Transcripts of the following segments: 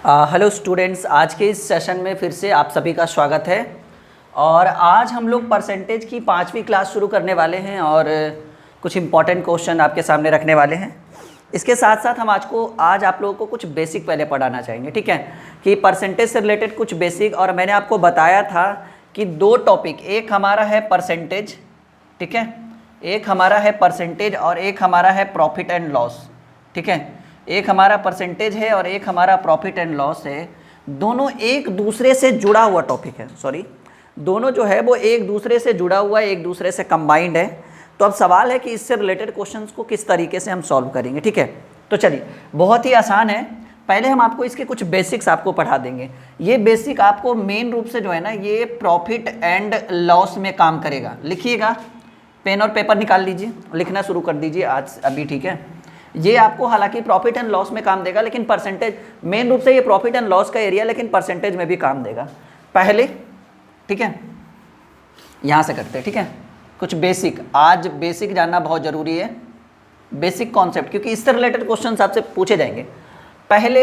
Hello students, आज के इस सेशन में फिर से आप सभी का स्वागत है। और आज हम लोग परसेंटेज की 5वीं क्लास शुरू करने वाले हैं और कुछ इम्पॉर्टेंट क्वेश्चन आपके सामने रखने वाले हैं। इसके साथ साथ हम आज आप लोगों को कुछ बेसिक पहले पढ़ाना चाहेंगे, ठीक है, कि परसेंटेज से रिलेटेड कुछ बेसिक। और मैंने आपको बताया था कि दो टॉपिक, एक हमारा है परसेंटेज, ठीक है, एक हमारा है परसेंटेज और एक हमारा है प्रॉफिट एंड लॉस, ठीक है। एक हमारा परसेंटेज है और एक हमारा प्रॉफिट एंड लॉस है। दोनों एक दूसरे से जुड़ा हुआ टॉपिक है, दोनों जो है वो एक दूसरे से जुड़ा हुआ है, एक दूसरे से कंबाइंड है। तो अब सवाल है कि इससे रिलेटेड क्वेश्चंस को किस तरीके से हम सॉल्व करेंगे, ठीक है। तो चलिए, बहुत ही आसान है। पहले हम आपको इसके कुछ बेसिक्स आपको पढ़ा देंगे। ये बेसिक आपको मेन रूप से जो है ना, ये प्रॉफिट एंड लॉस में काम करेगा। लिखिएगा, पेन और पेपर निकाल लीजिए, लिखना शुरू कर दीजिए आज अभी, ठीक है। ये आपको हालांकि प्रॉफिट एंड लॉस में काम देगा, लेकिन परसेंटेज मेन रूप से ये प्रॉफिट एंड लॉस का एरिया, लेकिन परसेंटेज में भी काम देगा पहले, ठीक है। यहाँ से करते हैं, ठीक है। कुछ बेसिक, आज बेसिक जानना बहुत ज़रूरी है, बेसिक कॉन्सेप्ट, क्योंकि इससे रिलेटेड क्वेश्चन आपसे पूछे जाएंगे। पहले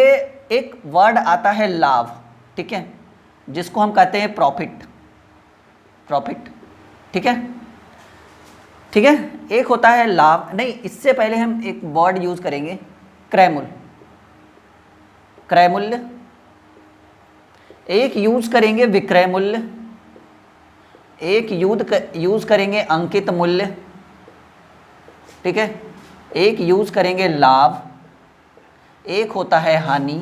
एक वर्ड आता है लाभ, ठीक है, जिसको हम कहते हैं प्रॉफिट, ठीक है, ठीक है। एक होता है लाभ, नहीं, इससे पहले हम एक वर्ड यूज करेंगे क्रय मूल्य, एक यूज करेंगे विक्रय मूल्य, एक यूज करेंगे अंकित मूल्य, ठीक है, एक यूज करेंगे लाभ, एक होता है हानि,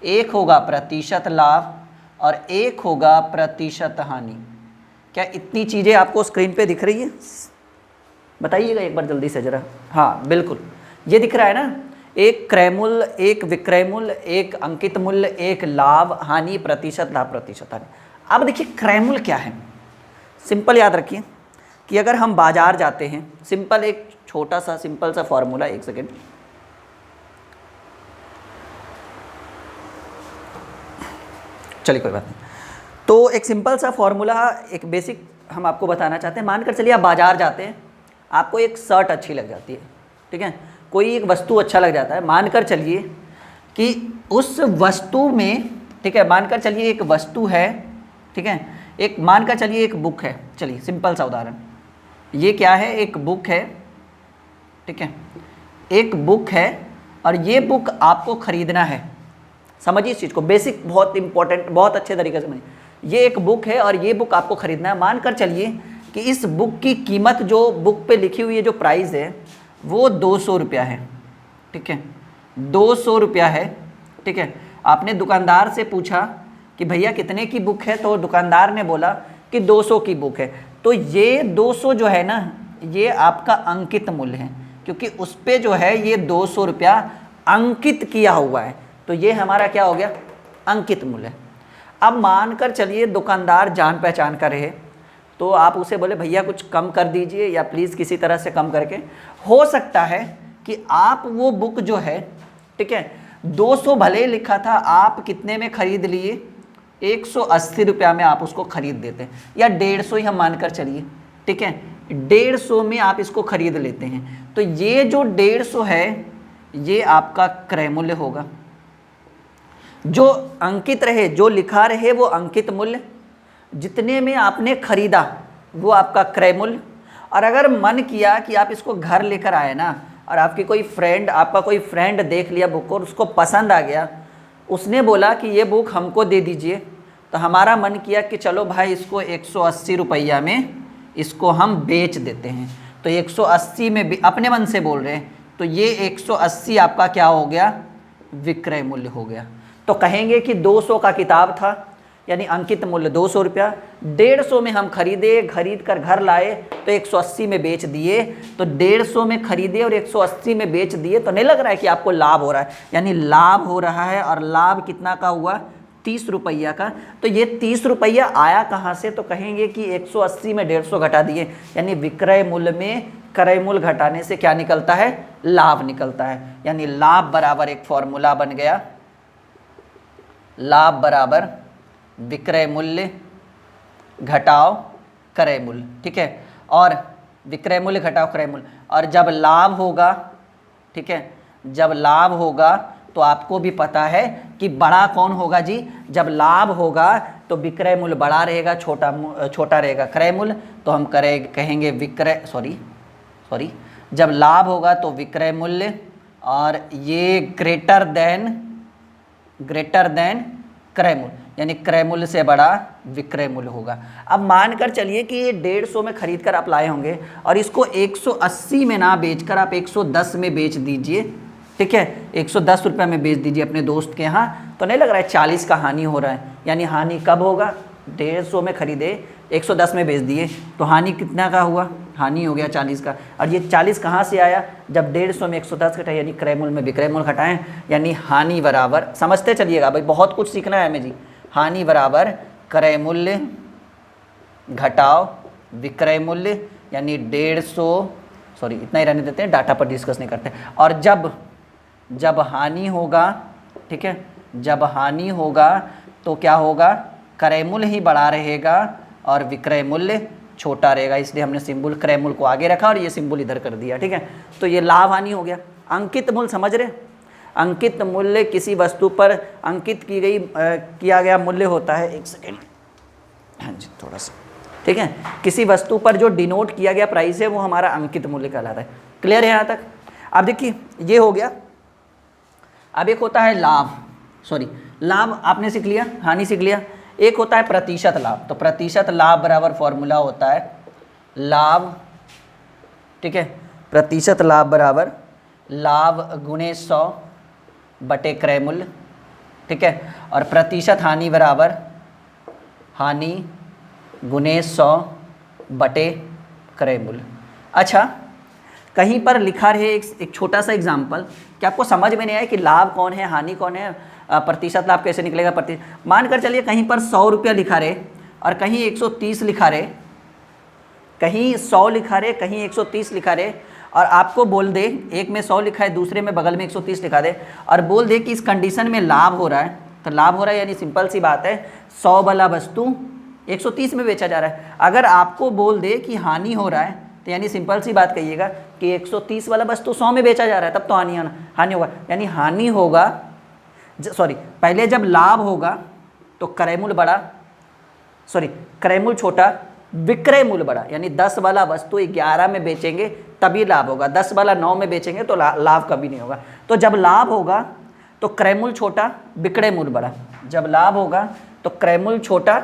एक होगा प्रतिशत लाभ और एक होगा प्रतिशत हानि। क्या इतनी चीज़ें आपको स्क्रीन पे दिख रही है? बताइएगा एक बार जल्दी से ज़रा। हाँ बिल्कुल, ये दिख रहा है ना, एक क्रय मूल्य, एक विक्रय मूल्य, एक अंकित मूल्य, एक लाभ हानि, प्रतिशत लाभ, प्रतिशत हानि। अब देखिए क्रय मूल्य क्या है। सिंपल याद रखिए कि अगर हम बाजार जाते हैं, सिंपल एक छोटा सा सिंपल सा फॉर्मूला, एक सेकेंड, चलिए कोई बात नहीं। तो एक सिंपल सा फॉर्मूला, एक बेसिक हम आपको बताना चाहते हैं। मानकर चलिए आप बाजार जाते हैं, आपको एक शर्ट अच्छी लग जाती है, ठीक है, कोई एक वस्तु अच्छा लग जाता है। मानकर चलिए कि उस वस्तु में, ठीक है, मानकर चलिए एक वस्तु है, ठीक है, एक मानकर चलिए एक बुक है। चलिए सिंपल सा उदाहरण, ये क्या है, एक बुक है, ठीक है, एक बुक है और ये बुक आपको खरीदना है। समझिए इस चीज़ को, बेसिक बहुत इंपॉर्टेंट, बहुत अच्छे तरीके से समझिए। ये एक बुक है और ये बुक आपको खरीदना है। मानकर चलिए कि इस बुक की कीमत, जो बुक पे लिखी हुई है, जो प्राइस है, वो 200 रुपया है, ठीक है, 200 रुपया है, ठीक है। आपने दुकानदार से पूछा कि भैया कितने की बुक है, तो दुकानदार ने बोला कि 200 की बुक है। तो ये 200 जो है ना, ये आपका अंकित मूल्य है, क्योंकि उस पर जो है ये 200 रुपया अंकित किया हुआ है। तो ये हमारा क्या हो गया, अंकित मूल्य। अब मानकर चलिए दुकानदार जान पहचान का रहे, तो आप उसे बोले भैया कुछ कम कर दीजिए, या प्लीज़ किसी तरह से कम करके। हो सकता है कि आप वो बुक जो है, ठीक है, 200 भले ही लिखा था, आप कितने में खरीद लिए, 180 रुपया में आप उसको खरीद देते हैं, या 150 ही हम मानकर चलिए, ठीक है, 150 में आप इसको खरीद लेते हैं। तो ये जो 150 है, ये आपका क्रय मूल्य होगा। जो अंकित रहे, जो लिखा रहे, वो अंकित मूल्य, जितने में आपने खरीदा वो आपका क्रय मूल्य। और अगर मन किया कि आप इसको घर लेकर आए ना, और आपकी आपका कोई फ्रेंड देख लिया बुक और उसको पसंद आ गया, उसने बोला कि ये बुक हमको दे दीजिए, तो हमारा मन किया कि चलो भाई इसको 180 रुपया में इसको हम बेच देते हैं। तो 180 में भी अपने मन से बोल रहे हैं, तो ये 180 आपका क्या हो गया, विक्रय मूल्य हो गया। तो कहेंगे कि 200 का किताब था, यानी अंकित मूल्य 200 रुपया, 150 में हम खरीद कर घर लाए तो 180 में बेच दिए। तो 150 में खरीदे और 180 में बेच दिए, तो नहीं लग रहा है कि आपको लाभ हो रहा है, यानी लाभ हो रहा है। और लाभ कितना का हुआ, 30 रुपया का। तो ये 30 रुपया आया कहाँ से, तो कहेंगे कि 180 में 150 घटा दिए, यानी विक्रय मूल्य में क्रय मूल्य घटाने से क्या निकलता है, लाभ निकलता है। यानी लाभ बराबर एक फॉर्मूला बन गया, लाभ बराबर विक्रय मूल्य घटाओ क्रय मूल्य, ठीक है, और विक्रय मूल्य घटाओ क्रय मूल्य। और जब लाभ होगा, ठीक है, जब लाभ होगा तो आपको भी पता है कि बड़ा कौन होगा जी, जब लाभ होगा तो विक्रय मूल्य बड़ा रहेगा, छोटा रहेगा क्रय मूल्य, तो हम कहेंगे विक्रय सॉरी जब लाभ होगा तो विक्रय मूल्य, और ये ग्रेटर देन क्रय मूल्य, यानी क्रय मूल्य से बड़ा विक्रय मूल्य होगा। अब मानकर चलिए कि ये 150 में खरीद कर आप लाए होंगे और इसको 180 में ना बेचकर आप 110 में बेच दीजिए, ठीक है, 110 रुपये में बेच दीजिए अपने दोस्त के यहाँ, तो नहीं लग रहा है 40 का हानि हो रहा है। यानी हानि कब होगा, 150 में खरीदे 110 में बेच दिए, तो हानि कितना का हुआ, हानि हो गया 40 का। और ये 40 कहाँ से आया, जब 150 में 110 घटाए, यानी क्रय मूल्य में विक्रय मूल्य घटाएं, यानी हानि बराबर, समझते चलिएगा भाई, बहुत कुछ सीखना है हमें जी, हानि बराबर क्रय मूल्य घटाओ विक्रय मूल्य, यानी 150, सॉरी इतना ही रहने देते हैं, डाटा पर डिस्कस नहीं करते। और जब हानि होगा, ठीक है, जब हानि होगा तो क्या होगा, क्रय मूल्य ही बड़ा रहेगा और विक्रय मूल्य छोटा रहेगा, इसलिए हमने सिंबल क्रय मूल्य को आगे रखा और ये सिंबल इधर कर दिया, ठीक है। तो ये लाभ हानि हो गया। अंकित मूल्य समझ रहे, अंकित मूल्य किसी वस्तु पर अंकित किया गया मूल्य होता है, एक सेकेंड, हाँ जी थोड़ा सा, ठीक है, किसी वस्तु पर जो डिनोट किया गया प्राइस है वो हमारा अंकित मूल्य कहलाता है। क्लियर है यहाँ तक। अब देखिए ये हो गया। अब एक होता है लाभ आपने सीख लिया, हानि सीख लिया। एक होता है प्रतिशत लाभ, तो प्रतिशत लाभ बराबर फॉर्मूला होता है लाभ, ठीक है, प्रतिशत लाभ बराबर लाभ गुणे 100 बटे क्रय मूल्य, ठीक है, और प्रतिशत हानि बराबर हानि गुणे 100 बटे क्रय मूल्य। अच्छा, कहीं पर लिखा रहे एक छोटा सा एग्जाम्पल कि आपको समझ में नहीं आया कि लाभ कौन है, हानि कौन है, प्रतिशत लाभ कैसे निकलेगा। मानकर चलिए कहीं पर 100 रुपया लिखा रहे और कहीं 130 लिखा रहे, कहीं 100 लिखा रहे, कहीं 130 लिखा रहे, और आपको बोल दे एक में 100 लिखा है, दूसरे में बगल में 130 लिखा दे, और बोल दे कि इस कंडीशन में लाभ हो रहा है, तो लाभ हो रहा है यानी सिंपल सी बात है 100 वाला वस्तु 130 में बेचा जा रहा है। अगर आपको बोल दे कि हानि हो रहा है तो यानी सिंपल सी बात कहिएगा कि 130 वाला वस्तु 100 में बेचा जा रहा है, तब तो हानि होगा, यानी हानि होगा, पहले जब लाभ होगा तो क्रय मूल्य बड़ा, क्रय मूल्य छोटा, विक्रय मूल्य बड़ा, यानी 10 वाला वस्तु 11 में बेचेंगे तभी लाभ होगा, 10 वाला 9 में बेचेंगे तो लाभ कभी नहीं होगा। तो जब लाभ होगा तो क्रय मूल्य छोटा, विक्रय मूल्य बड़ा, जब लाभ होगा तो क्रय मूल्य छोटा,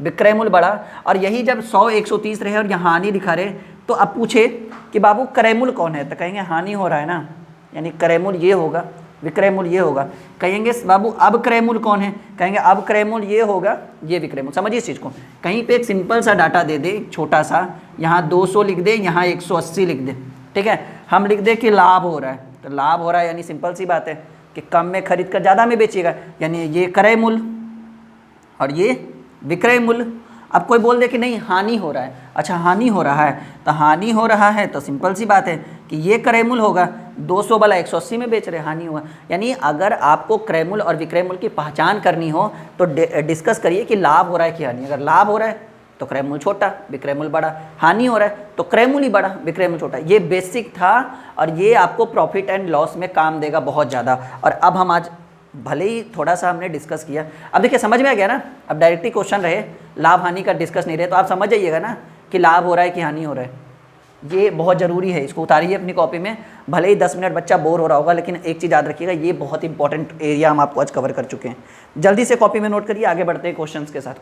विक्रय मूल्य बड़ा। और यही जब 100 130 रहे और यहाँ हानि लिखा रहे, तो अब पूछे कि बाबू क्रय मूल्य कौन है, तो कहेंगे हानि हो रहा है ना, यानी क्रय मूल्य ये होगा, विक्रय मूल्य ये होगा। कहेंगे बाबू अब क्रय मूल्य कौन है, कहेंगे अब क्रय मूल्य ये होगा, ये विक्रय मूल्य। समझिए इस चीज़ को, कहीं पे एक सिंपल सा डाटा दे दे छोटा सा, यहाँ 200 लिख दे, यहाँ 180 लिख दे, ठीक है, हम लिख दे कि लाभ हो रहा है, तो लाभ हो रहा है यानी सिंपल सी बात है कि कम में खरीद कर ज़्यादा में बेचिएगा, यानी ये क्रय मूल्य और ये विक्रय मूल्य। अब कोई बोल दे कि नहीं हानि हो रहा है, अच्छा हानि हो रहा है, तो हानि हो रहा है तो सिंपल सी बात है कि ये क्रय मूल्य होगा, 200 वाला 180 में बेच रहे, हानि होगा। यानी अगर आपको क्रय मूल्य और विक्रय मूल्य की पहचान करनी हो तो डिस्कस करिए कि लाभ हो रहा है कि हानि। अगर लाभ हो रहा है तो क्रय मूल्य छोटा, विक्रय मूल्य बड़ा, हानि हो रहा है तो क्रय मूल्य बड़ा, विक्रय मूल्य छोटा। ये बेसिक था और ये आपको प्रॉफिट एंड लॉस में काम देगा बहुत ज़्यादा। और अब हम आज भले ही थोड़ा सा हमने डिस्कस किया, अब देखिए समझ में आ गया ना। अब डायरेक्टली क्वेश्चन रहे, लाभ हानि का डिस्कस नहीं रहे, तो आप समझ जाइएगा ना कि लाभ हो रहा है कि हानि हो रहा है। ये बहुत ज़रूरी है, इसको उतारिए अपनी कॉपी में। भले ही 10 मिनट बच्चा बोर हो रहा होगा, लेकिन एक चीज़ याद रखिएगा, ये बहुत इंपॉर्टेंट एरिया हम आपको आज कवर कर चुके हैं। जल्दी से कॉपी में नोट करिए, आगे बढ़ते हैं क्वेश्चंस के साथ।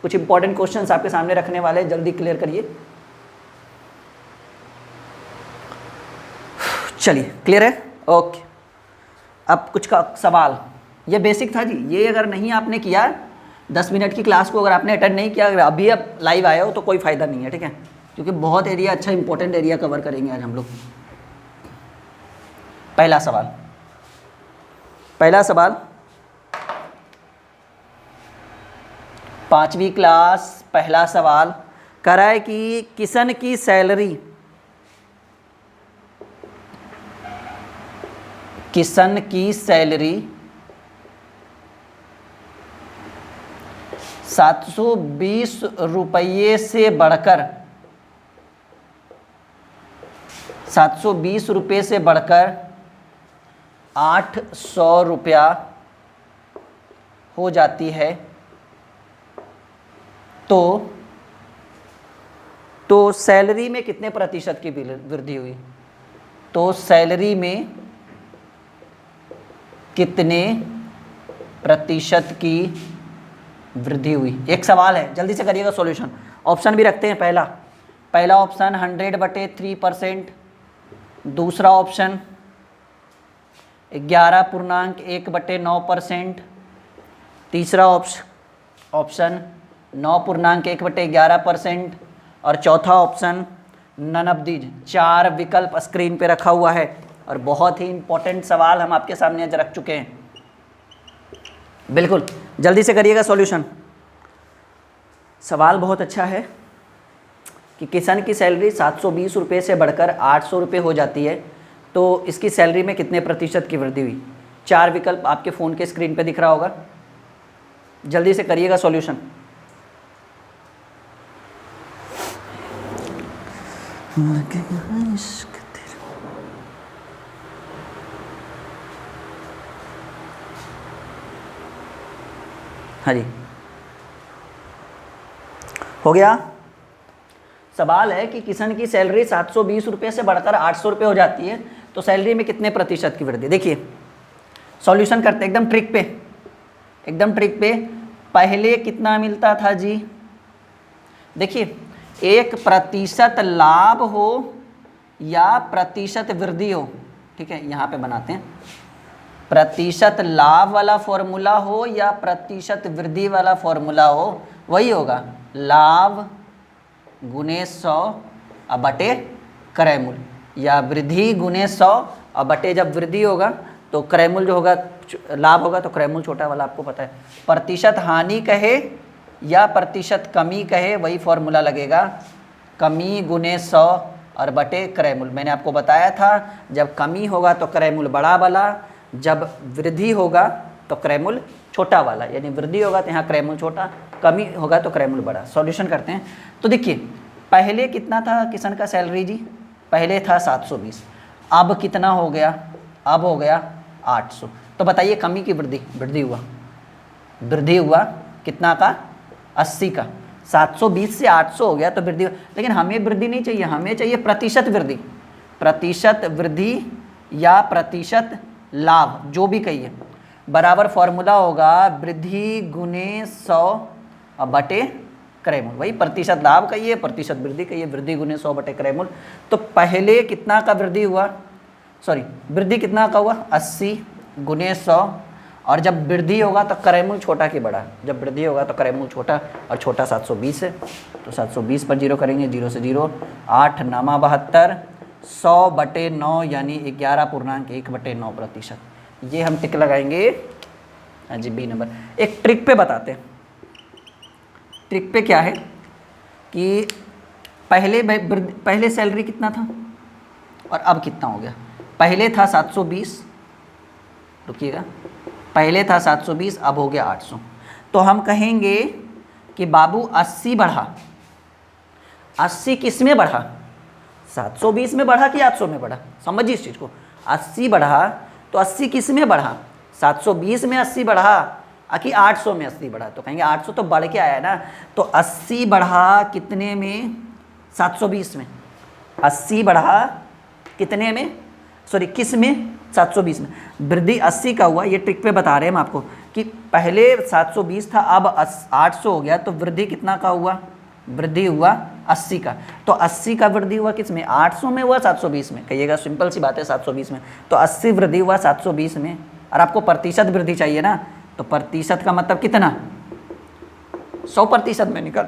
कुछ इंपॉर्टेंट क्वेश्चंस आपके सामने रखने वाले हैं, जल्दी क्लियर करिए। चलिए क्लियर है, ओके। अब कुछ का सवाल, ये बेसिक था जी, ये अगर नहीं आपने किया 10 मिनट की क्लास को अगर आपने अटेंड नहीं किया, अगर अभी अब लाइव आए हो तो कोई फ़ायदा नहीं है, ठीक है, क्योंकि बहुत एरिया अच्छा इंपॉर्टेंट एरिया कवर करेंगे आज हम लोग। पहला सवाल 5वीं क्लास पहला सवाल कह रहा है कि किशन की सैलरी 720 रुपये से बढ़कर 720 रुपये से बढ़कर 800 रुपया हो जाती है तो सैलरी में कितने प्रतिशत की वृद्धि हुई? तो सैलरी में कितने प्रतिशत की वृद्धि हुई? एक सवाल है, जल्दी से करिएगा सॉल्यूशन। ऑप्शन भी रखते हैं। पहला ऑप्शन 100/3%, दूसरा ऑप्शन 11.1/9%, तीसरा ऑप्शन 9.1/11% और चौथा ऑप्शन नन ऑफ दीज। 4 विकल्प स्क्रीन पे रखा हुआ है और बहुत ही इंपॉर्टेंट सवाल हम आपके सामने आज रख चुके हैं। बिल्कुल जल्दी से करिएगा सॉल्यूशन। सवाल बहुत अच्छा है कि किसान की सैलरी 720 रुपये से बढ़कर 800 रुपये हो जाती है, तो इसकी सैलरी में कितने प्रतिशत की वृद्धि हुई? 4 विकल्प आपके फ़ोन के स्क्रीन पे दिख रहा होगा, जल्दी से करिएगा सॉल्यूशन। हाँ जी, हो गया। सवाल है कि किसान की सैलरी 720 रुपये से बढ़कर 800 रुपये हो जाती है, तो सैलरी में कितने प्रतिशत की वृद्धि? देखिए सॉल्यूशन करते हैं एकदम ट्रिक पे। पहले कितना मिलता था जी? देखिए 1% लाभ हो या प्रतिशत वृद्धि हो, ठीक है, यहाँ पे बनाते हैं। प्रतिशत लाभ वाला फॉर्मूला हो या प्रतिशत वृद्धि वाला फॉर्मूला हो, वही होगा लाभ गुने 100 अब बटे क्रयमूल, या वृद्धि गुने 100 अब बटे, जब वृद्धि होगा तो क्रयमूल जो होगा लाभ होगा तो क्रयमूल छोटा वाला आपको पता है। प्रतिशत हानि कहे या प्रतिशत कमी कहे, वही फॉर्मूला लगेगा, कमी गुने 100 और बटे क्रयमूल। मैंने आपको बताया था जब कमी होगा तो क्रयमूल बड़ा वाला, जब वृद्धि होगा तो क्रयमूल छोटा वाला, यानी वृद्धि होगा तो यहाँ क्रयमूल छोटा, कमी होगा तो क्रयमूल बड़ा। सॉल्यूशन करते हैं। तो देखिए पहले कितना था किसान का सैलरी जी? पहले था 720, अब कितना हो गया? अब हो गया 800। तो बताइए कमी की वृद्धि हुआ कितना का? 80 का। 720 से 800 हो गया तो वृद्धि, लेकिन हमें वृद्धि नहीं चाहिए, हमें चाहिए प्रतिशत वृद्धि या प्रतिशत लाभ, जो भी कहिए, बराबर फॉर्मूला होगा वृद्धि गुने 100 और बटे क्रयमूल। वही प्रतिशत लाभ कहिए, प्रतिशत वृद्धि कहिए, वृद्धि गुने 100 बटे क्रयमूल। तो पहले कितना का वृद्धि कितना का हुआ? 80 गुने 100, और जब वृद्धि होगा तो क्रयमूल छोटा कि बड़ा? जब वृद्धि होगा तो क्रयमूल छोटा, और छोटा 720 है, तो 720 पर 0 करेंगे, 0 से 0, 8 9 72, 100 बटे 9 यानी 11.1/9%। ये हम टिक लगाएंगे। हाँ जी, बी नंबर। एक ट्रिक पे बताते हैं। ट्रिक पे क्या है कि पहले सैलरी कितना था और अब कितना हो गया? पहले था 720, रुकिएगा, पहले था 720, अब हो गया 800। तो हम कहेंगे कि बाबू 80 बढ़ा। 80 किस में बढ़ा? 720 में बढ़ा कि 800 में बढ़ा? समझिए इस चीज़ को। 80 बढ़ा तो 80 किस में बढ़ा? 720 में 80 बढ़ा कि 800 में 80 बढ़ा? तो कहेंगे 800 तो बढ़ के आया ना, तो 80 बढ़ा कितने में? 720 में। 80 बढ़ा कितने में? सॉरी किस में? 720 में। वृद्धि 80 का हुआ, ये ट्रिक पे बता रहे हैं हम आपको कि पहले 720 था, अब 800 हो गया, तो वृद्धि कितना का हुआ? वृद्धि हुआ 80 का। तो 80 का वृद्धि हुआ किस में? 800 में हुआ 720 में? कहिएगा सिंपल सी बात है, 720 में। तो 80 वृद्धि हुआ 720 में, और आपको प्रतिशत वृद्धि चाहिए ना, तो प्रतिशत का मतलब कितना? 100% में निकल,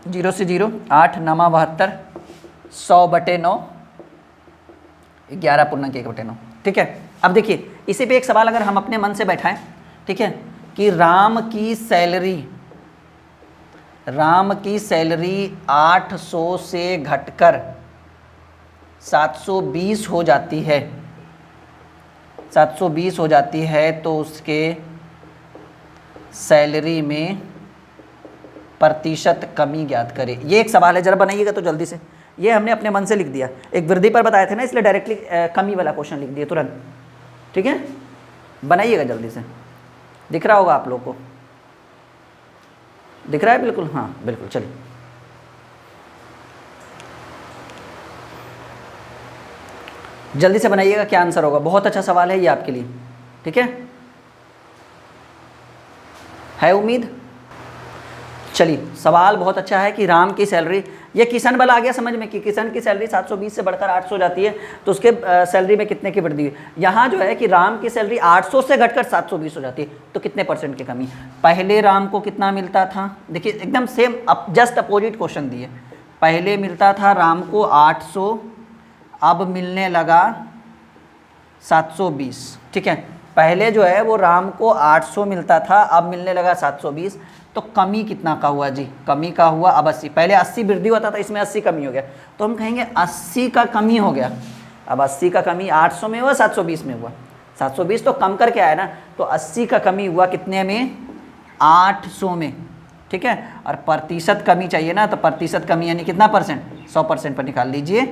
0 से 0, 8 9 72, 100 बटे 9, 11.1/9। ठीक है। अब देखिए इसी पे एक सवाल अगर हम अपने मन से बैठाएं, ठीक है, कि राम की सैलरी 800 से घटकर 720 हो जाती है, 720 हो जाती है, तो उसके सैलरी में प्रतिशत कमी ज्ञात करें। ये एक सवाल है, जरा बनाइएगा तो जल्दी से। ये हमने अपने मन से लिख दिया, एक वृद्धि पर बताए थे ना, इसलिए डायरेक्टली कमी वाला क्वेश्चन लिख दिया तुरंत। ठीक है। बनाइएगा जल्दी से, दिख रहा होगा आप लोग को, दिख रहा है बिल्कुल, हाँ बिल्कुल। चलिए जल्दी से बनाइएगा, क्या आंसर होगा। बहुत अच्छा सवाल है ये आपके लिए, ठीक है उम्मीद। चलिए सवाल बहुत अच्छा है कि राम की सैलरी, ये किशन बल आ गया समझ में कि किशन की सैलरी 720 से बढ़कर 800 जाती है, तो उसके सैलरी में कितने की वृद्धि हुई। यहाँ जो है कि राम की सैलरी 800 से घटकर 720 हो जाती है, तो कितने % की कमी। पहले राम को कितना मिलता था, देखिए एकदम सेम जस्ट अपोजिट क्वेश्चन दिए। पहले मिलता था राम को 800, अब मिलने लगा 720, ठीक है। पहले जो है वो राम को 800 मिलता था, अब मिलने लगा 720, तो कमी कितना का हुआ जी, कमी का हुआ अब 80। पहले 80 वृद्धि होता था, इसमें 80 कमी हो गया, तो हम कहेंगे 80 का कमी हो गया। अब 80 का कमी 800 में हुआ 720 में हुआ, 720 तो कम करके आया ना, तो 80 का कमी हुआ कितने में, 800 में, ठीक है। और प्रतिशत कमी चाहिए ना, तो प्रतिशत कमी यानी कितना %, 100% पर निकाल लीजिए।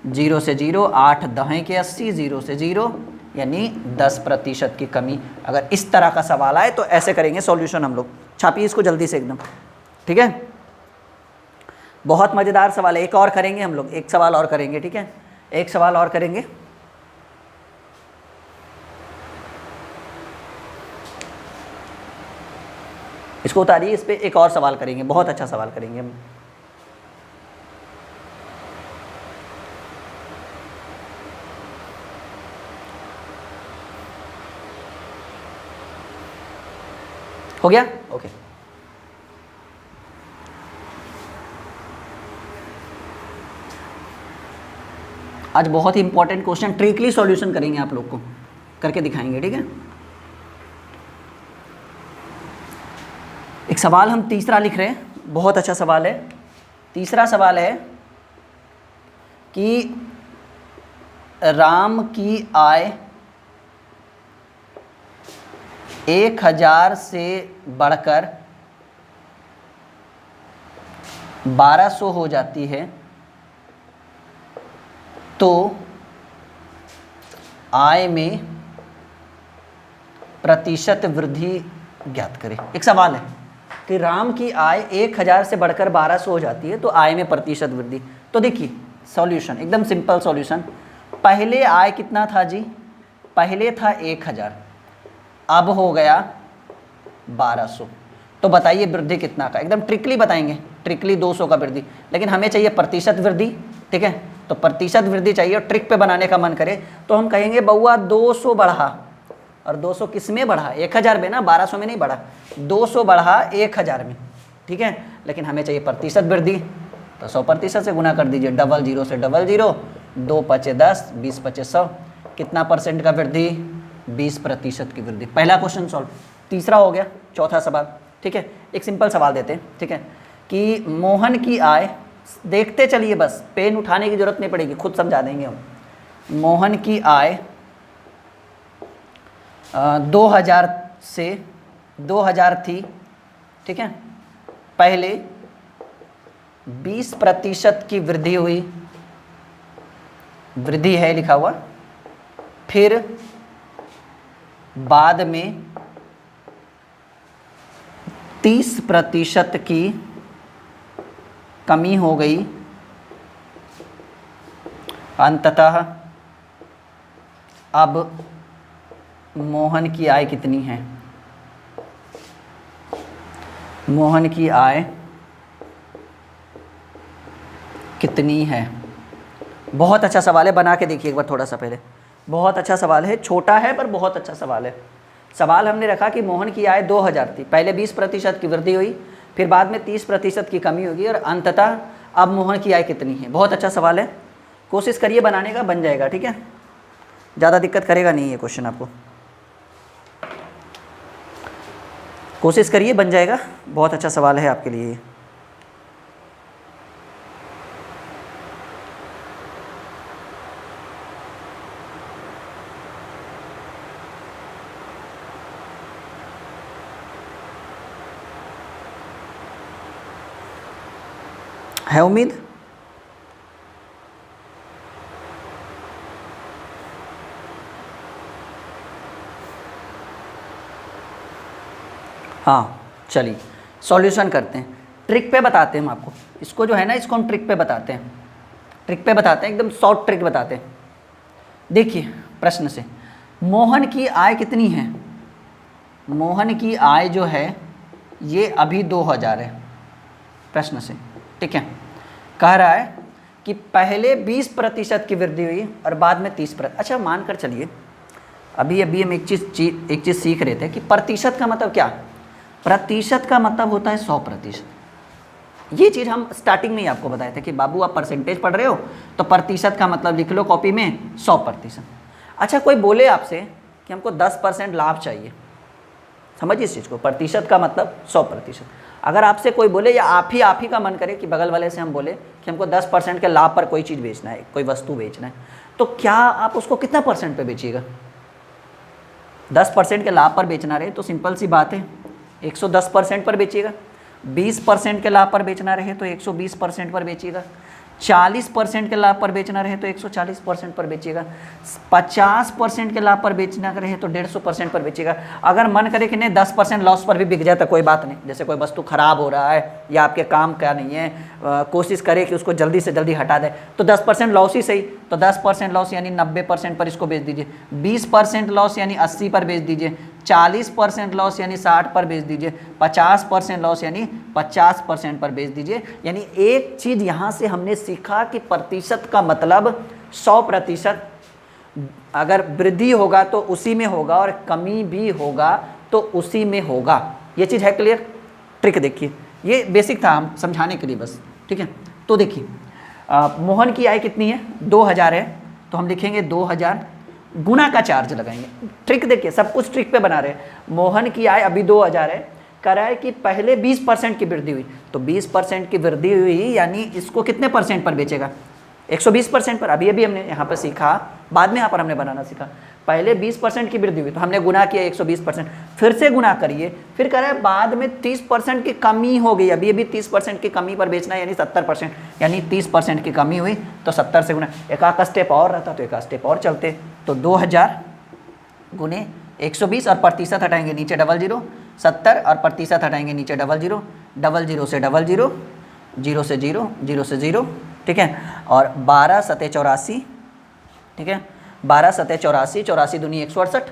0 से 0, 8 दहें के 80, 0 से 0 यानी 10% की कमी। अगर इस तरह का सवाल आए तो ऐसे करेंगे सॉल्यूशन हम लोग। छापिए इसको जल्दी से एकदम, ठीक है। बहुत मज़ेदार सवाल है, एक और करेंगे हम लोग, एक सवाल और करेंगे, ठीक है, एक सवाल और करेंगे। इसको उतारिए, इस पे एक और सवाल करेंगे, बहुत अच्छा सवाल करेंगे हम। हो गया, ओके। आज बहुत ही इंपॉर्टेंट क्वेश्चन, ट्रिकली सॉल्यूशन करेंगे, आप लोग को करके दिखाएंगे, ठीक है। एक सवाल हम तीसरा लिख रहे हैं, बहुत अच्छा सवाल है। तीसरा सवाल है कि राम की आय 1000 से बढ़कर 1200 हो जाती है, तो आय में प्रतिशत वृद्धि ज्ञात करें। एक सवाल है कि राम की आय 1000 से बढ़कर 1200 हो जाती है, तो आय में प्रतिशत वृद्धि। तो देखिए सॉल्यूशन एकदम सिंपल सॉल्यूशन। पहले आय कितना था जी, पहले था 1000, अब हो गया 1200, तो बताइए वृद्धि कितना का। एकदम ट्रिकली बताएंगे, ट्रिकली 200 का वृद्धि, लेकिन हमें चाहिए प्रतिशत वृद्धि, ठीक है। तो प्रतिशत वृद्धि चाहिए और ट्रिक पे बनाने का मन करे तो हम कहेंगे बउआ 200 बढ़ा, और 200 किस में बढ़ा, 1000 में ना, 1200 में नहीं बढ़ा, 200 बढ़ा 1000 में, ठीक है। लेकिन हमें चाहिए प्रतिशत वृद्धि, तो 100% से गुना कर दीजिए, डबल जीरो से डबल जीरो, 2 पचे 10, 20 पचे 100, कितना % का वृद्धि, 20% की वृद्धि। पहला क्वेश्चन सॉल्व। तीसरा हो गया, चौथा सवाल, ठीक है। एक सिंपल सवाल देते हैं, ठीक है, कि मोहन की आय, देखते चलिए बस, पेन उठाने की जरूरत नहीं पड़ेगी, खुद समझा देंगे हम। मोहन की आय 2000 से 2000 थी, ठीक है। पहले 20% की वृद्धि हुई, वृद्धि है लिखा हुआ, फिर बाद में 30% की कमी हो गई, अंततः अब मोहन की आय कितनी है, मोहन की आय कितनी है। बहुत अच्छा सवाल है, बना के देखिए एक बार थोड़ा सा पहले। बहुत अच्छा सवाल है, छोटा है पर बहुत अच्छा सवाल है। सवाल हमने रखा कि मोहन की आय 2000 थी, पहले 20% की वृद्धि हुई, फिर बाद में 30% की कमी होगी, और अंततः अब मोहन की आय कितनी है। बहुत अच्छा सवाल है, कोशिश करिए बनाने का, बन जाएगा, ठीक है। ज़्यादा दिक्कत करेगा नहीं ये क्वेश्चन आपको, कोशिश करिए बन जाएगा। बहुत अच्छा सवाल है आपके लिए। है उम्मीद। हाँ चलिए सॉल्यूशन करते हैं, ट्रिक पे बताते हैं हम आपको। इसको जो है ना, इसको हम ट्रिक पे बताते हैं, ट्रिक पे बताते हैं, एकदम शॉर्ट ट्रिक बताते हैं। देखिए प्रश्न से, मोहन की आय कितनी है? मोहन की आय जो है ये अभी 2000 है, प्रश्न से, ठीक है। कह रहा है कि पहले 20% की वृद्धि हुई और बाद में 30%। अच्छा मानकर चलिए, अभी हम एक चीज़ सीख रहे थे कि प्रतिशत का मतलब क्या? प्रतिशत का मतलब होता है 100%। ये चीज़ हम स्टार्टिंग में ही आपको बताए थे कि बाबू आप परसेंटेज पढ़ रहे हो तो प्रतिशत का मतलब लिख लो कॉपी में 100%। अच्छा कोई बोले आपसे कि हमको 10% लाभ चाहिए, समझिए इस चीज़ को, प्रतिशत का मतलब 100%। अगर आपसे कोई बोले या आप ही का मन करे कि बगल वाले से हम बोले कि हमको 10% के लाभ पर कोई चीज़ बेचना है, कोई वस्तु बेचना है, तो क्या आप उसको कितना % पे बेचिएगा? 10% के लाभ पर बेचना रहे तो सिंपल सी बात है 110% पर बेचिएगा। 20% के लाभ पर बेचना रहे तो 120% पर बेचिएगा। 40% के लाभ पर बेचना रहे तो 140% पर बेचिएगा। 50% के लाभ पर बेचना रहे तो 150% पर बेचिएगा। अगर मन करे कि नहीं 10% लॉस पर भी बिक जाए तो कोई बात नहीं, जैसे कोई वस्तु खराब हो रहा है या आपके काम का नहीं है, कोशिश करे कि उसको जल्दी से जल्दी हटा दे, तो 10% लॉस ही सही, तो 10% लॉस यानी 90% पर इसको बेच दीजिए। 20% लॉस यानी 80 पर बेच दीजिए। 40% लॉस यानी 60 पर बेच दीजिए। 50% लॉस यानी 50% पर बेच दीजिए। यानी एक चीज़ यहाँ से हमने सीखा कि प्रतिशत का मतलब 100%, अगर वृद्धि होगा तो उसी में होगा और कमी भी होगा तो उसी में होगा। ये चीज़ है क्लियर? ट्रिक देखिए, ये बेसिक था हम समझाने के लिए बस, ठीक है। तो देखिए मोहन की आय कितनी है? 2000 है, तो हम लिखेंगे 2000 गुना का चार्ज लगाएंगे। ट्रिक देखिए, सब कुछ ट्रिक पे बना रहे हैं। मोहन की आय अभी 2000 है, कह रहा है कि पहले 20% की वृद्धि हुई, तो 20% की वृद्धि हुई यानी इसको कितने % पर बेचेगा? 120% पर। अभी हमने यहाँ पर सीखा, बाद में यहाँ पर हमने बनाना सीखा। पहले 20% की वृद्धि हुई तो हमने गुना किया 120%, फिर से गुना करिए, फिर कह रहा है बाद में 30% की कमी हो गई। अभी 30% की कमी पर बेचना है यानी 70%, यानी 30% की कमी हुई तो 70 से गुना। एक आध स्टेप और रहता तो एक आध स्टेप और चलते, तो 2000 गुने 120 और प्रतिशत हटाएंगे नीचे 00, 70 और प्रतिशत हटाएंगे नीचे 00, 00 से 00, 0 से 0, 0 से 0, ठीक है। और 12 सते 84, ठीक है। 12 सते 84, 84 दूनी 168,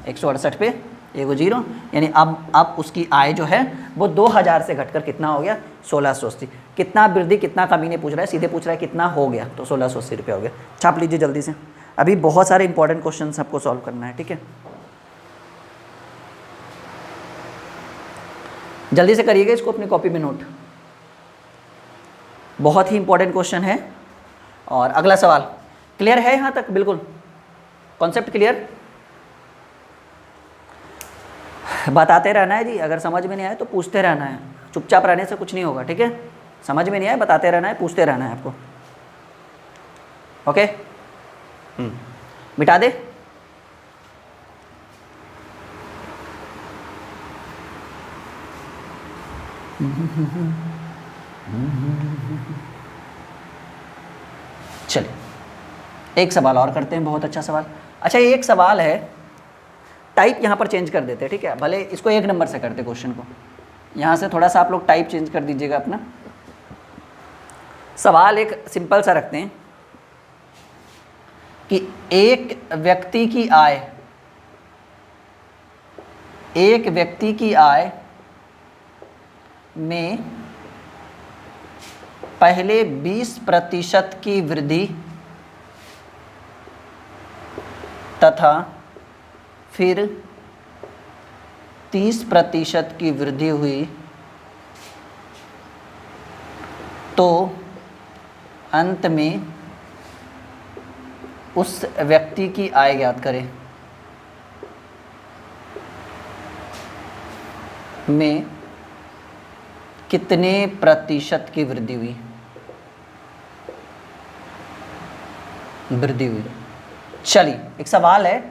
168 पे एगो 0, यानी अब उसकी आय जो है वो 2000 से घटकर कितना हो गया? 1680। कितना वृद्धि कितना कमी नहीं पूछ रहा है, सीधे पूछ रहा है कितना हो गया, तो 1680 रुपये हो गया। छाप लीजिए जल्दी से, अभी बहुत सारे इंपॉर्टेंट क्वेश्चन आपको सॉल्व करना है, ठीक है। जल्दी से करिएगा इसको अपनी कॉपी में नोट, बहुत ही इंपॉर्टेंट क्वेश्चन है। और अगला सवाल क्लियर है यहाँ तक? बिल्कुल कॉन्सेप्ट क्लियर? बताते रहना है जी, अगर समझ में नहीं आए तो पूछते रहना है, चुपचाप रहने से कुछ नहीं होगा, ठीक है। समझ में नहीं आए बताते रहना है, पूछते रहना है आपको, ओके। मिटा दे। चलिए एक सवाल और करते हैं, बहुत अच्छा सवाल। अच्छा एक सवाल है, टाइप यहाँ पर चेंज कर देते हैं, ठीक है। भले इसको 1 नंबर से करते क्वेश्चन को, यहाँ से थोड़ा सा आप लोग टाइप चेंज कर दीजिएगा अपना। सवाल एक सिंपल सा रखते हैं कि एक व्यक्ति की आय में पहले 20% की वृद्धि तथा फिर 30% की वृद्धि हुई तो अंत में उस व्यक्ति की आय ज्ञात करें। में कितने प्रतिशत की वृद्धि हुई? चलिए एक सवाल है,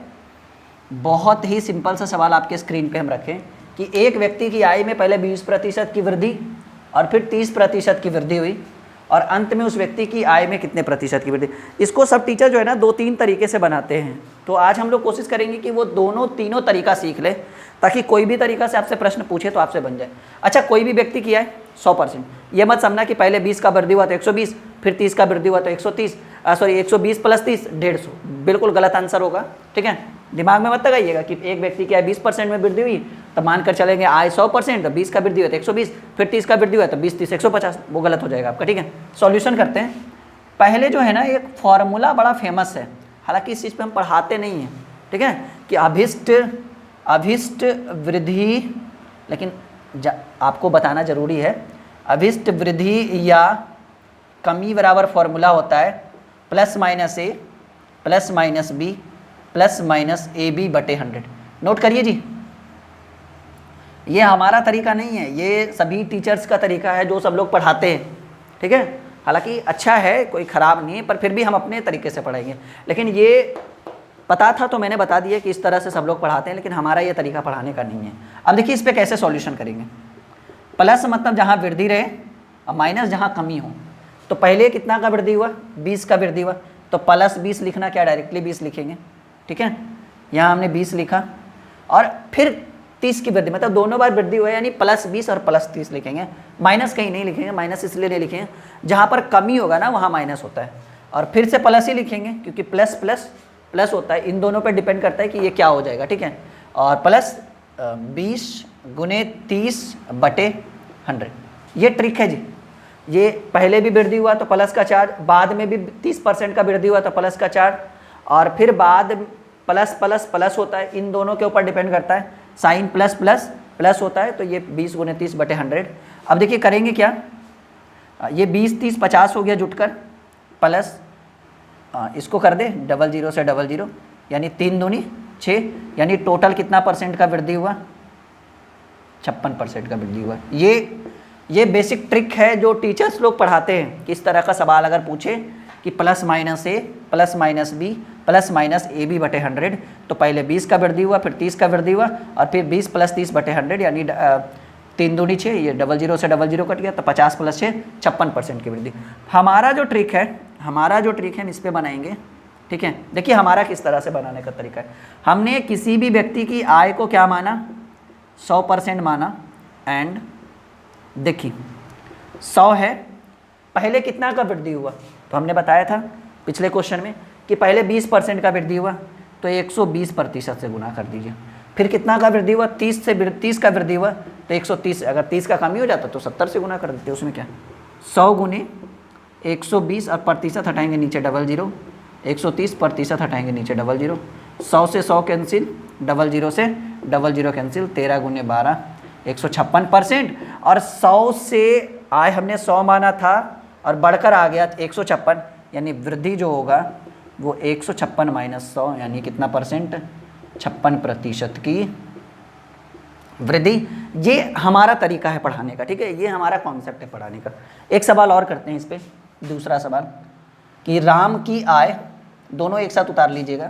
बहुत ही सिंपल सा सवाल आपके स्क्रीन पे हम रखें कि एक व्यक्ति की आय में पहले 20% की वृद्धि और फिर 30% की वृद्धि हुई और अंत में उस व्यक्ति की आय में कितने प्रतिशत की वृद्धि। इसको सब टीचर जो है ना 2-3 तरीके से बनाते हैं, तो आज हम लोग कोशिश करेंगे कि वो तीनों तरीका सीख ले, ताकि कोई भी तरीका से आपसे प्रश्न पूछे तो आपसे बन जाए। अच्छा, कोई भी व्यक्ति की आय 100%, ये मत समझना कि पहले 20 का वृद्धि हुआ तो 120, फिर 30 का वृद्धि हुआ तो 130, 120 + 30 150, बिल्कुल गलत आंसर होगा। ठीक है, दिमाग में मत लगाइएगा कि एक व्यक्ति की आय 20% में वृद्धि हुई तो मानकर चलेंगे आय 100%, तो 20 का वृद्धि हुआ तो 120, फिर 30 का वृद्धि हुआ तो 20 30 150, वो गलत हो जाएगा आपका। ठीक है, सॉल्यूशन करते हैं। पहले जो है ना एक फॉर्मूला बड़ा फेमस है, हालांकि इस चीज़ पे हम पढ़ाते नहीं हैं। ठीक है, कि अभिष्ट वृद्धि, लेकिन आपको बताना जरूरी है, अभिष्ट वृद्धि या कमी बराबर फॉर्मूला होता है +-a +-b +-ab बटे 100। नोट करिए जी, ये हमारा तरीका नहीं है, ये सभी टीचर्स का तरीका है जो सब लोग पढ़ाते हैं। ठीक है, हालांकि अच्छा है, कोई ख़राब नहीं है, पर फिर भी हम अपने तरीके से पढ़ाएंगे। लेकिन ये पता था तो मैंने बता दिया कि इस तरह से सब लोग पढ़ाते हैं, लेकिन हमारा ये तरीका पढ़ाने का नहीं है। अब देखिए इस पर कैसे सॉल्यूशन करेंगे। प्लस मतलब जहाँ वृद्धि रहे और माइनस जहाँ कमी हो। तो पहले कितना का वृद्धि हुआ, 20 का वृद्धि हुआ, तो +20 लिखना क्या, डायरेक्टली 20 लिखेंगे। ठीक है, यहाँ हमने 20 लिखा, और फिर 30 की वृद्धि, मतलब दोनों बार वृद्धि हुआ, यानी +20 और +30 लिखेंगे। माइनस कहीं नहीं लिखेंगे, माइनस इसलिए नहीं लिखेंगे, जहाँ पर कमी होगा ना वहाँ माइनस होता है, और फिर से प्लस ही लिखेंगे क्योंकि प्लस प्लस प्लस होता है। इन दोनों पर डिपेंड करता है कि ये क्या हो जाएगा। ठीक है, और +20 × 30 बटे 100, ये ट्रिक है जी। ये पहले भी वृद्धि हुआ तो प्लस का चार्ज, बाद में भी 30% का वृद्धि हुआ तो प्लस का चार्ज, और फिर बाद प्लस प्लस प्लस होता है। इन दोनों के ऊपर डिपेंड करता है, साइन प्लस प्लस प्लस होता है, तो ये 20 × 30 बटे 100। अब देखिए करेंगे क्या, ये 20 30 50 हो गया जुटकर, प्लस इसको कर दे 00 से 00, यानी 3 दूनी 6, यानी टोटल कितना परसेंट का वृद्धि हुआ, 56% का वृद्धि हुआ। ये बेसिक ट्रिक है जो टीचर्स लोग पढ़ाते हैं। किस तरह का सवाल अगर पूछे कि +-a +-b +-ab बटे 100, तो पहले 20 का वृद्धि हुआ, फिर 30 का वृद्धि हुआ, और फिर 20 + 30 बटे 100, यानी 3 दूनी 6, ये 00 से 00 कट गया, तो 50 + 6 56% की वृद्धि। हमारा जो ट्रिक है हम इस पर बनाएंगे। ठीक है, देखिए हमारा किस तरह से बनाने का तरीका है। हमने किसी भी व्यक्ति की आय को क्या माना, 100% माना, एंड देखिए 100 है, पहले कितना का वृद्धि हुआ, तो हमने बताया था पिछले क्वेश्चन में कि पहले 20% का वृद्धि हुआ, तो 120% से गुना कर दीजिए। फिर कितना का वृद्धि हुआ, 30 का वृद्धि हुआ, तो 130, अगर 30 का कमी हो जाता तो 70 से गुना कर देते, उसमें क्या। 100 × 120, और प्रतिशत हटाएंगे नीचे 00, 130 प्रतिशत हटाएंगे नीचे 00, 100 से 100 कैंसिल, 00 से 00 कैंसिल, 13 × 12 156%। और 100 से आय हमने 100 माना था और बढ़कर आ गया 156, यानी वृद्धि जो होगा वो 156 - 100, यानी कितना परसेंट, 56% की वृद्धि। ये हमारा तरीका है पढ़ाने का। ठीक है, ये हमारा कॉन्सेप्ट है पढ़ाने का। एक सवाल और करते हैं इस पर, दूसरा सवाल कि राम की आय, दोनों एक साथ उतार लीजिएगा,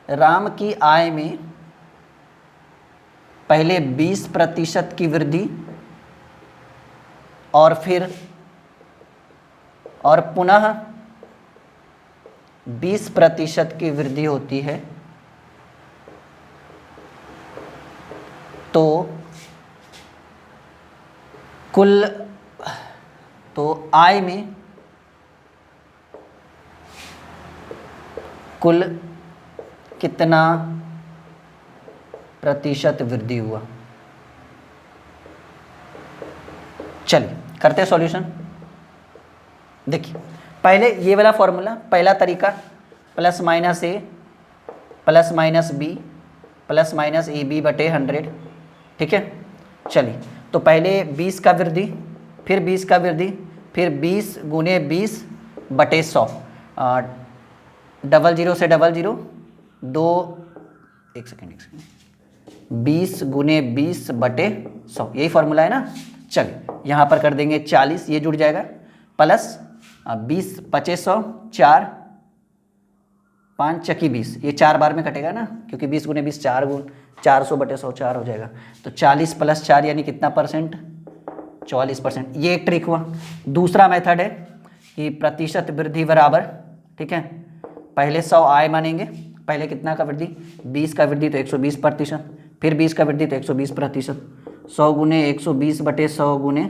राम की आय में पहले 20% की वृद्धि और पुनः 20% की वृद्धि होती है, तो आय में कुल कितना प्रतिशत वृद्धि हुआ। चलिए करते हैं सॉल्यूशन। देखिए पहले ये वाला फॉर्मूला, पहला तरीका +-a +-b +-ab बटे 100। ठीक है, चलिए तो पहले 20 का वृद्धि, फिर 20 का वृद्धि, फिर 20 × 20 बटे 100, 00 से 00 2, एक सेकेंड 20 × 20 बटे 100, यही फॉर्मूला है ना। चलिए यहाँ पर कर देंगे 40, ये जुड़ जाएगा, प्लस 20 25 100, 4 5 चक्की 20, ये 4 बार में कटेगा ना, क्योंकि 20 × 20 4 × 400 बटे 100 4 हो जाएगा, तो 40 + 4 यानी कितना परसेंट, 44%। ये एक ट्रिक हुआ। दूसरा मेथड है कि प्रतिशत वृद्धि बराबर, ठीक है, पहले 100 आय मानेंगे, पहले कितना का वृद्धि, 20 का वृद्धि तो 120%, फिर 20 का वृद्धि तो 120%, 100 गुने 120/100 गुने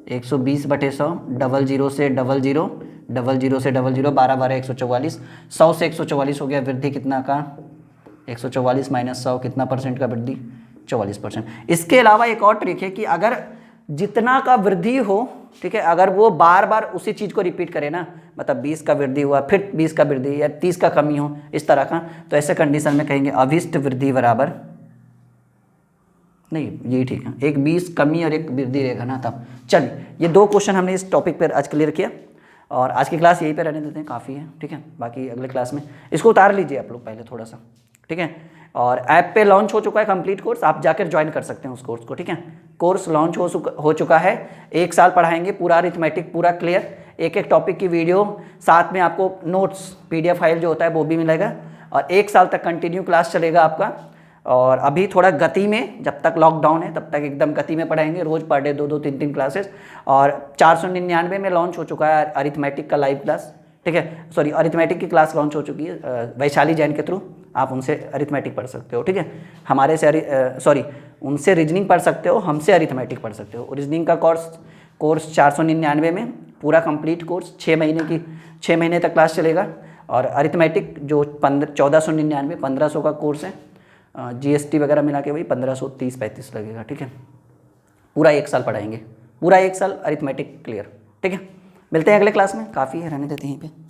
120/100, डबल जीरो से डबल जीरो, डबल जीरो से डबल जीरो, 12 12 144, 100 से 144 हो गया, वृद्धि कितना का 144 माइनस 100 कितना परसेंट का वृद्धि, 44%। इसके अलावा एक और ट्रिक है कि अगर जितना का वृद्धि हो, ठीक है, अगर वो बार बार उसी चीज़ को रिपीट करे ना, मतलब 20 का वृद्धि हुआ फिर 20 का वृद्धि या 30 का कमी हो, इस तरह का, तो ऐसे कंडीशन में कहेंगे अभिष्ट वृद्धि बराबर, नहीं यही ठीक है, एक 20 कमी और एक वृद्धि रहेगा ना तब। चलिए ये 2 क्वेश्चन हमने इस टॉपिक पर आज क्लियर किया और आज की क्लास यहीं पे रहने देते हैं, काफ़ी है, ठीक है। बाकी अगले क्लास में इसको उतार लीजिए आप लोग पहले थोड़ा सा, ठीक है। और ऐप पे लॉन्च हो चुका है कंप्लीट कोर्स, आप जाकर ज्वाइन कर सकते हैं उस कोर्स को, ठीक है। कोर्स लॉन्च हो चुका है, 1 साल पढ़ाएंगे, पूरा अरिथमेटिक पूरा क्लियर, एक एक टॉपिक की वीडियो, साथ में आपको नोट्स PDF फाइल जो होता है वो भी मिलेगा, और 1 साल तक कंटिन्यू क्लास चलेगा आपका। और अभी थोड़ा गति में, जब तक लॉकडाउन है तब तक एकदम गति में पढ़ाएंगे, रोज़ पर डे 2-2 3-3 क्लासेस। और 499 में लॉन्च हो चुका है अरिथमेटिक का लाइव क्लास, ठीक है, सॉरी अरिथमेटिक की क्लास लॉन्च हो चुकी है वैशाली जैन के थ्रू, आप उनसे अरिथमेटिक पढ़ सकते हो, ठीक है। हमारे से सॉरी उनसे रीजनिंग पढ़ सकते हो, हमसे अरिथमेटिक पढ़ सकते हो। रीजनिंग का कोर्स 499 में पूरा कंप्लीट कोर्स, 6 महीने तक क्लास चलेगा। और अरिथमेटिक जो 1499 1500 का कोर्स है, GST वगैरह मिला के वही 1530-35 लगेगा, ठीक है। पूरा 1 साल पढ़ाएंगे, पूरा 1 साल अरिथमेटिक क्लियर, ठीक है। मिलते हैं अगले क्लास में, काफ़ी है, रहने देते हैं यहीं पे।